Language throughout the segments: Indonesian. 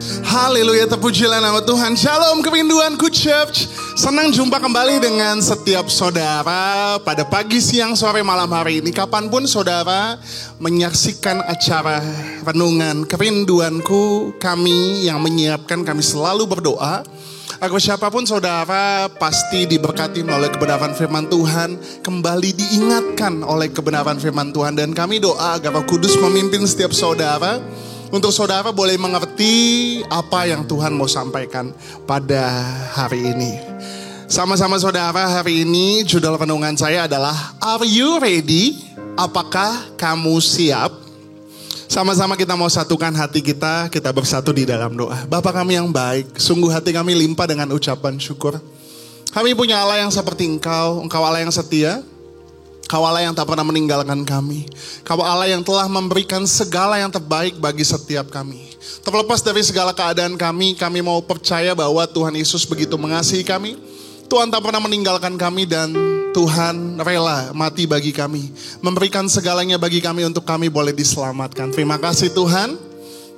Haleluya, terpujilah nama Tuhan. Shalom kerinduanku Church. Senang jumpa kembali dengan setiap saudara pada pagi, siang, sore, malam hari ini. Kapanpun saudara menyaksikan acara renungan kerinduanku, kami yang menyiapkan, kami selalu berdoa agar siapapun saudara pasti diberkati melalui kebenaran firman Tuhan, kembali diingatkan oleh kebenaran firman Tuhan. Dan kami doa agar Roh Kudus memimpin setiap saudara, untuk saudara boleh mengerti apa yang Tuhan mau sampaikan pada hari ini. Sama-sama saudara, hari ini judul renungan saya adalah Are you ready? Apakah kamu siap? Sama-sama kita mau satukan hati kita bersatu di dalam doa. Bapa kami yang baik, sungguh hati kami limpah dengan ucapan syukur. Kami punya Allah yang seperti Engkau Allah yang setia. Kau Allah yang tak pernah meninggalkan kami. Kau Allah yang telah memberikan segala yang terbaik bagi setiap kami. Terlepas dari segala keadaan kami mau percaya bahwa Tuhan Yesus begitu mengasihi kami. Tuhan tak pernah meninggalkan kami dan Tuhan rela mati bagi kami. Memberikan segalanya bagi kami untuk kami boleh diselamatkan. Terima kasih Tuhan.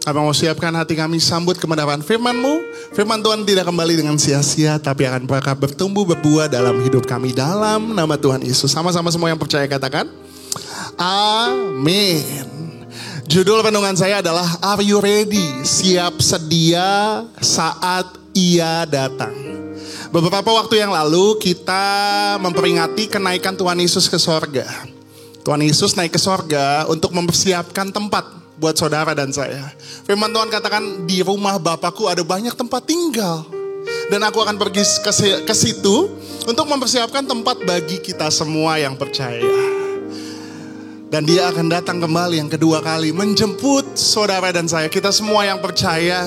Kami mau siapkan hati kami sambut kebenaran firman-Mu. Firman Tuhan tidak kembali dengan sia-sia, tapi akan bertumbuh berbuah dalam hidup kami. Dalam nama Tuhan Yesus. Sama-sama semua yang percaya katakan amin. Judul renungan saya adalah Are you ready? Siap sedia saat Ia datang. Beberapa waktu yang lalu kita memperingati kenaikan Tuhan Yesus ke sorga. Tuhan Yesus naik ke sorga untuk mempersiapkan tempat buat saudara dan saya. Firman Tuhan katakan, di rumah Bapakku ada banyak tempat tinggal. Dan aku akan pergi ke situ untuk mempersiapkan tempat bagi kita semua yang percaya. Dan Dia akan datang kembali yang kedua kali, menjemput saudara dan saya, kita semua yang percaya,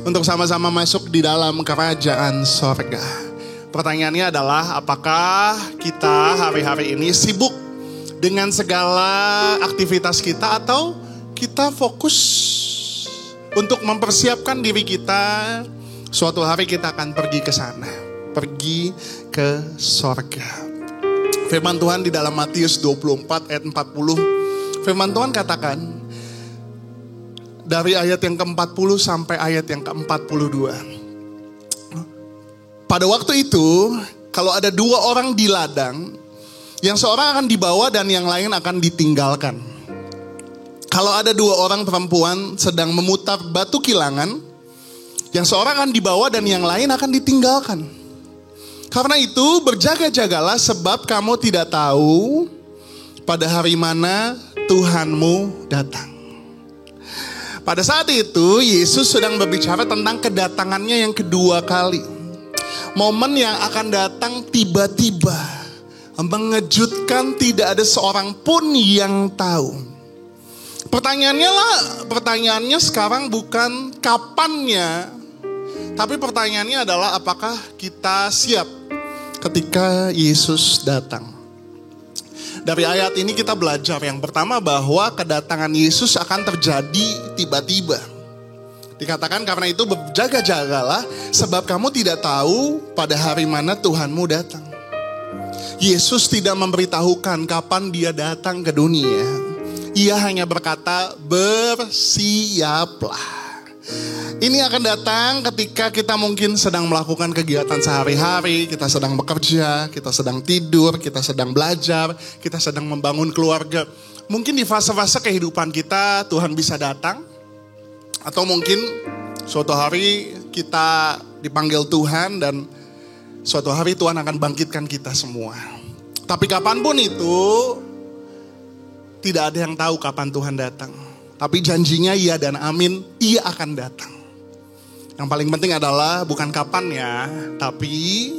untuk sama-sama masuk di dalam kerajaan sorga. Pertanyaannya adalah, apakah kita hari-hari ini sibuk dengan segala aktivitas kita, atau kita fokus untuk mempersiapkan diri kita, suatu hari kita akan pergi ke sana, pergi ke sorga. Firman Tuhan di dalam Matius 24 ayat 40, firman Tuhan katakan, dari ayat yang ke-40 sampai ayat yang ke-42. Pada waktu itu, kalau ada dua orang di ladang, yang seorang akan dibawa dan yang lain akan ditinggalkan. Kalau ada dua orang perempuan sedang memutar batu kilangan, yang seorang akan dibawa dan yang lain akan ditinggalkan. Karena itu berjaga-jagalah, sebab kamu tidak tahu pada hari mana Tuhanmu datang. Pada saat itu Yesus sedang berbicara tentang kedatangannya yang kedua kali. Momen yang akan datang tiba-tiba, mengejutkan, tidak ada seorang pun yang tahu. Pertanyaannya sekarang bukan kapannya, tapi pertanyaannya adalah apakah kita siap ketika Yesus datang. Dari ayat ini kita belajar yang pertama bahwa kedatangan Yesus akan terjadi tiba-tiba. Dikatakan karena itu berjaga-jagalah, sebab kamu tidak tahu pada hari mana Tuhanmu datang. Yesus tidak memberitahukan kapan Dia datang ke dunia. Ia hanya berkata, bersiaplah. Ini akan datang ketika kita mungkin sedang melakukan kegiatan sehari-hari, kita sedang bekerja, kita sedang tidur, kita sedang belajar, kita sedang membangun keluarga. Mungkin di fase-fase kehidupan kita Tuhan bisa datang. Atau mungkin suatu hari kita dipanggil Tuhan dan suatu hari Tuhan akan bangkitkan kita semua. Tapi kapanpun itu, tidak ada yang tahu kapan Tuhan datang. Tapi janjinya iya dan amin, Ia akan datang. Yang paling penting adalah bukan kapannya, tapi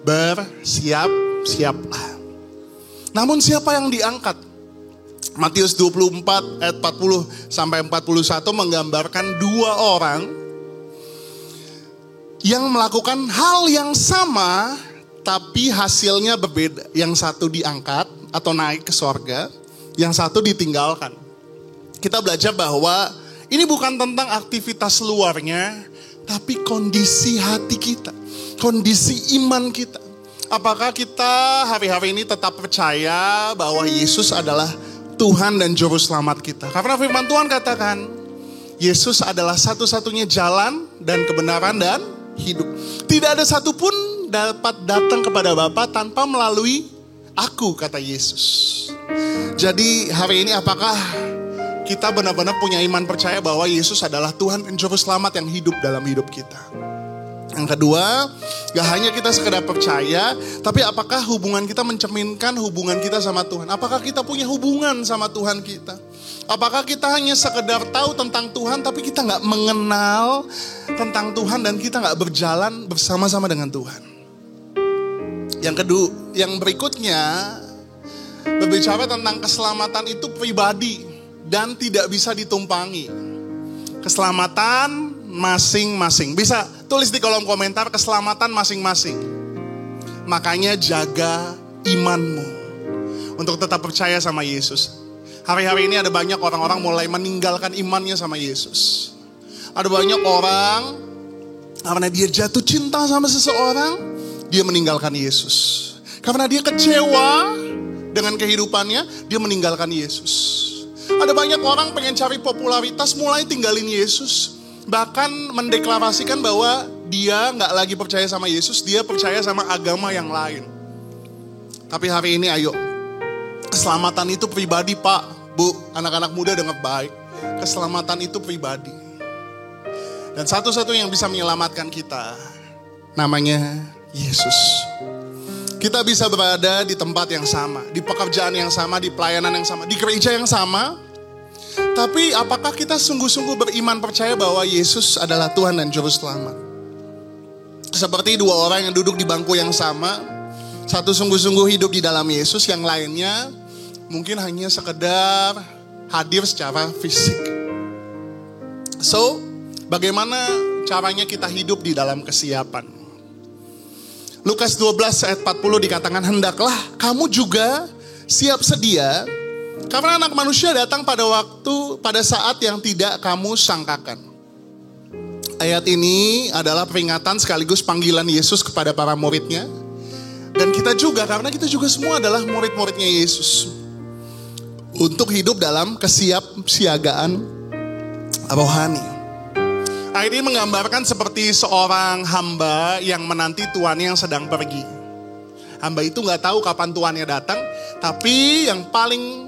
bersiap-siaplah. Namun siapa yang diangkat? Matius 24 ayat 40 sampai 41 menggambarkan dua orang yang melakukan hal yang sama, tapi hasilnya berbeda. Yang satu diangkat atau naik ke sorga, yang satu ditinggalkan. Kita belajar bahwa ini bukan tentang aktivitas luarnya, tapi kondisi hati kita, kondisi iman kita. Apakah kita hari-hari ini tetap percaya bahwa Yesus adalah Tuhan dan Juru Selamat kita? Karena firman Tuhan katakan, Yesus adalah satu-satunya jalan dan kebenaran dan hidup. Tidak ada satupun dapat datang kepada Bapa tanpa melalui aku, kata Yesus. Jadi hari ini apakah kita benar-benar punya iman percaya bahwa Yesus adalah Tuhan dan Juru Selamat yang hidup dalam hidup kita? Yang kedua, gak hanya kita sekedar percaya, tapi apakah hubungan kita mencerminkan hubungan kita sama Tuhan? Apakah kita punya hubungan sama Tuhan kita? Apakah kita hanya sekedar tahu tentang Tuhan, tapi kita gak mengenal tentang Tuhan dan kita gak berjalan bersama-sama dengan Tuhan? Yang kedua, yang berikutnya, berbicara tentang keselamatan itu pribadi dan tidak bisa ditumpangi. Keselamatan masing-masing. Bisa tulis di kolom komentar keselamatan masing-masing. Makanya jaga imanmu untuk tetap percaya sama Yesus. Hari-hari ini ada banyak orang-orang mulai meninggalkan imannya sama Yesus. Ada banyak orang karena dia jatuh cinta sama seseorang, dia meninggalkan Yesus. Karena dia kecewa dengan kehidupannya, dia meninggalkan Yesus. Ada banyak orang pengen cari popularitas, mulai tinggalin Yesus. Bahkan mendeklarasikan bahwa dia gak lagi percaya sama Yesus, dia percaya sama agama yang lain. Tapi hari ini ayo, keselamatan itu pribadi Pak, Bu, anak-anak muda dengar baik. Keselamatan itu pribadi. Dan satu-satunya yang bisa menyelamatkan kita, namanya Yesus. Kita bisa berada di tempat yang sama, di pekerjaan yang sama, di pelayanan yang sama, di gereja yang sama. Tapi apakah kita sungguh-sungguh beriman percaya bahwa Yesus adalah Tuhan dan Juru Selamat? Seperti dua orang yang duduk di bangku yang sama, satu sungguh-sungguh hidup di dalam Yesus, yang lainnya mungkin hanya sekedar hadir secara fisik. So, bagaimana caranya kita hidup di dalam kesiapan? Lukas 12 ayat 40 dikatakan, hendaklah kamu juga siap sedia, karena anak manusia datang pada saat yang tidak kamu sangkakan. Ayat ini adalah peringatan sekaligus panggilan Yesus kepada para muridnya. Dan kita juga, karena kita juga semua adalah murid-muridnya Yesus. Untuk hidup dalam kesiapsiagaan rohani. Ayat ini menggambarkan seperti seorang hamba yang menanti tuannya yang sedang pergi. Hamba itu gak tahu kapan tuannya datang, tapi yang paling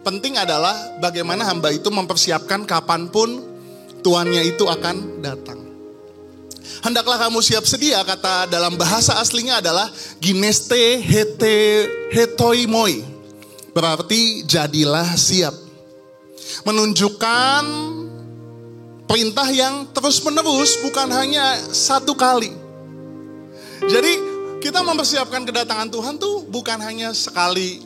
penting adalah bagaimana hamba itu mempersiapkan kapanpun tuannya itu akan datang. Hendaklah kamu siap sedia, kata dalam bahasa aslinya adalah gineste hetoimoi. Berarti jadilah siap. Menunjukkan perintah yang terus menerus, bukan hanya satu kali. Jadi kita mempersiapkan kedatangan Tuhan tuh bukan hanya sekali.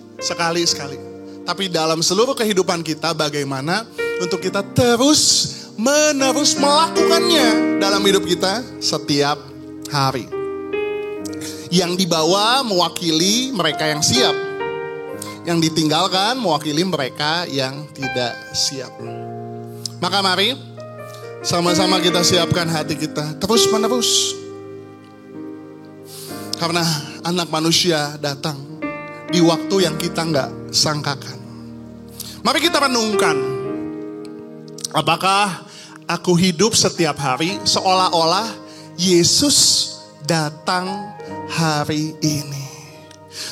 Tapi dalam seluruh kehidupan kita bagaimana untuk kita terus menerus melakukannya dalam hidup kita setiap hari. Yang dibawa mewakili mereka yang siap. Yang ditinggalkan mewakili mereka yang tidak siap. Maka mari sama-sama kita siapkan hati kita terus menerus. Karena anak manusia datang di waktu yang kita gak sangkakan. Mari kita renungkan. Apakah aku hidup setiap hari seolah-olah Yesus datang hari ini?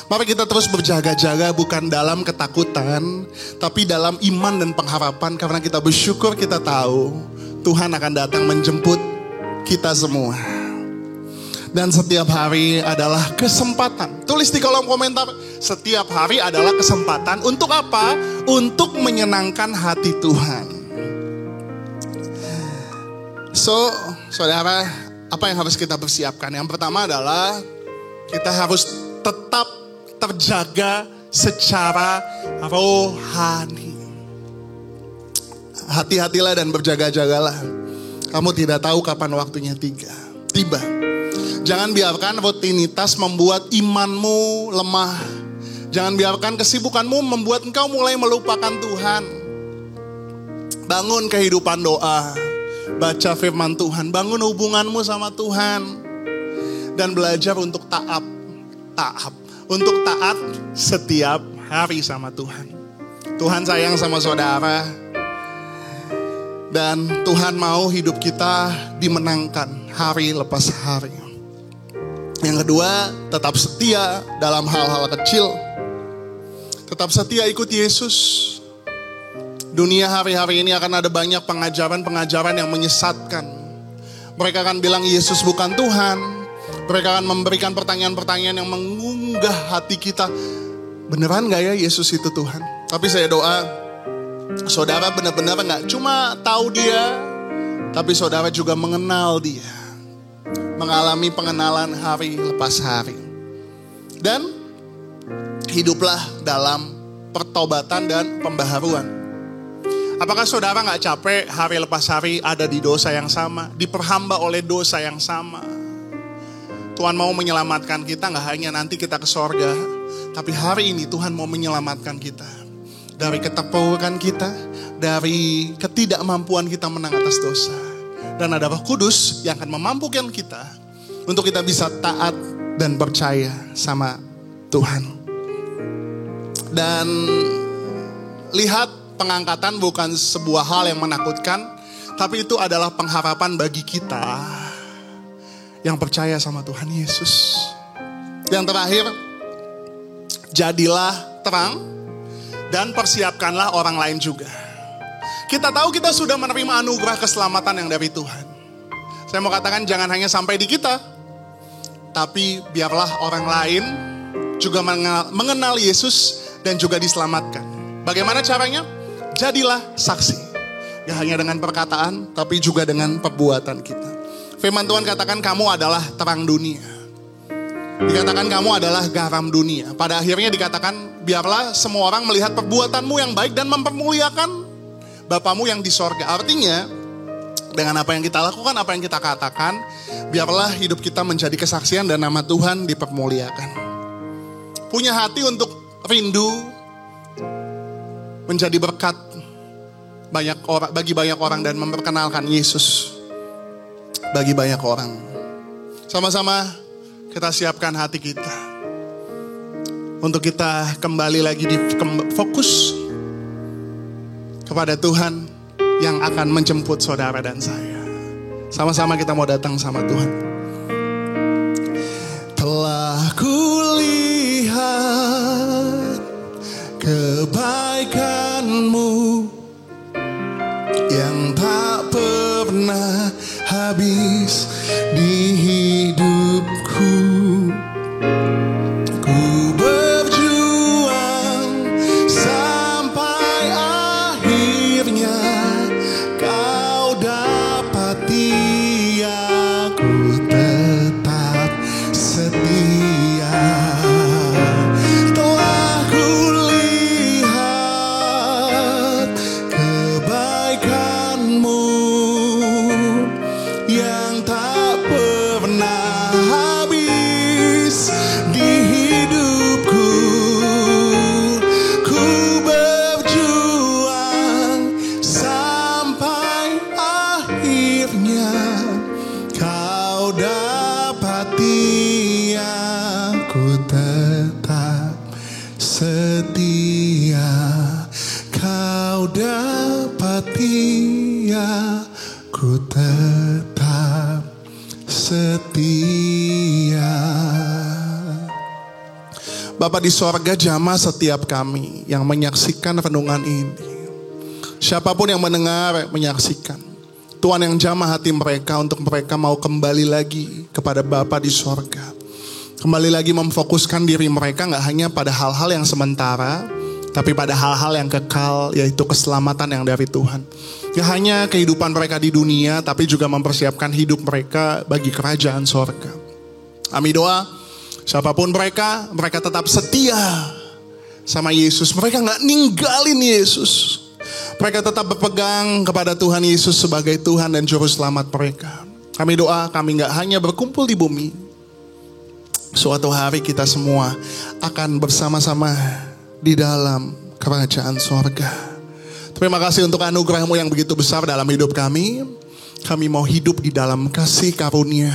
Mari kita terus berjaga-jaga, bukan dalam ketakutan, tapi dalam iman dan pengharapan. Karena kita bersyukur, kita tahu Tuhan akan datang menjemput kita semua. Dan setiap hari adalah kesempatan. Tulis di kolom komentar, setiap hari adalah kesempatan. Untuk apa? Untuk menyenangkan hati Tuhan. So, saudara, apa yang harus kita persiapkan? Yang pertama adalah kita harus tetap terjaga secara rohani. Hati-hatilah dan berjaga-jagalah. Kamu tidak tahu kapan waktunya tiba. Jangan biarkan rutinitas membuat imanmu lemah. Jangan biarkan kesibukanmu membuat engkau mulai melupakan Tuhan. Bangun kehidupan doa. Baca firman Tuhan. Bangun hubunganmu sama Tuhan. Dan belajar untuk taat. Untuk taat setiap hari sama Tuhan. Tuhan sayang sama saudara. Dan Tuhan mau hidup kita dimenangkan hari lepas hari. Yang kedua, tetap setia dalam hal-hal kecil. Tetap setia ikut Yesus. Dunia hari-hari ini akan ada banyak pengajaran-pengajaran yang menyesatkan. Mereka akan bilang Yesus bukan Tuhan. Mereka akan memberikan pertanyaan-pertanyaan yang mengunggah hati kita. Beneran gak ya Yesus itu Tuhan? Tapi saya doa, saudara benar-benar gak cuma tahu dia, tapi saudara juga mengenal dia. Mengalami pengenalan hari lepas hari. Dan hiduplah dalam pertobatan dan pembaharuan. Apakah saudara gak capek hari lepas hari ada di dosa yang sama, diperhamba oleh dosa yang sama? Tuhan mau menyelamatkan kita, gak hanya nanti kita ke sorga, tapi hari ini Tuhan mau menyelamatkan kita. Dari keterpurukan kita, dari ketidakmampuan kita menang atas dosa. Dan ada Roh Kudus yang akan memampukan kita untuk kita bisa taat dan percaya sama Tuhan. Dan lihat, pengangkatan bukan sebuah hal yang menakutkan, tapi itu adalah pengharapan bagi kita yang percaya sama Tuhan Yesus. Yang terakhir, jadilah terang dan persiapkanlah orang lain juga. Kita tahu kita sudah menerima anugerah keselamatan yang dari Tuhan. Saya mau katakan jangan hanya sampai di kita, tapi biarlah orang lain juga mengenal Yesus dan juga diselamatkan. Bagaimana caranya? Jadilah saksi. Gak hanya dengan perkataan, tapi juga dengan perbuatan kita. Firman Tuhan katakan kamu adalah terang dunia. Dikatakan kamu adalah garam dunia. Pada akhirnya dikatakan biarlah semua orang melihat perbuatanmu yang baik dan mempermuliakan Bapamu yang di sorga. Artinya dengan apa yang kita lakukan, apa yang kita katakan, biarlah hidup kita menjadi kesaksian dan nama Tuhan dipermuliakan. Punya hati untuk rindu menjadi berkat bagi banyak orang dan memperkenalkan Yesus bagi banyak orang. Sama-sama kita siapkan hati kita untuk kita kembali lagi fokus kepada Tuhan yang akan menjemput saudara dan saya. Sama-sama kita mau datang sama Tuhan. Telah kulihat kebaikan-Mu yang tak pernah habis di hidupku. Ku berjuang sampai akhirnya Kau dapati aku tetap setia. Telah kulihat kebaikan-Mu yang tak pernah habis di hidupku. Ku berjuang sampai akhirnya Kau dapati aku tetap setia. Kau dapati aku tetap setia. Bapa di sorga, jamah setiap kami yang menyaksikan renungan ini. Siapapun yang mendengar, menyaksikan, Tuhan yang jamah hati mereka untuk mereka mau kembali lagi kepada Bapa di sorga. Kembali lagi memfokuskan diri mereka gak hanya pada hal-hal yang sementara, tapi pada hal-hal yang kekal, yaitu keselamatan yang dari Tuhan. Gak hanya kehidupan mereka di dunia, tapi juga mempersiapkan hidup mereka bagi kerajaan sorga. Kami doa, siapapun mereka tetap setia sama Yesus. Mereka gak ninggalin Yesus. Mereka tetap berpegang kepada Tuhan Yesus sebagai Tuhan dan Juru Selamat mereka. Kami doa, kami gak hanya berkumpul di bumi. Suatu hari kita semua akan bersama-sama di dalam kerajaan sorga. Terima kasih untuk anugerah-Mu yang begitu besar dalam hidup kami. Kami mau hidup di dalam kasih karunia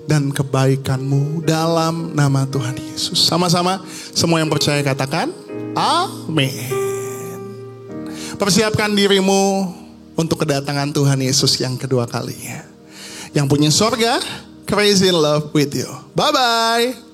dan kebaikan-Mu dalam nama Tuhan Yesus. Sama-sama semua yang percaya katakan amin. Persiapkan dirimu untuk kedatangan Tuhan Yesus yang kedua kalinya. Yang punya sorga, crazy in love with you. Bye-bye.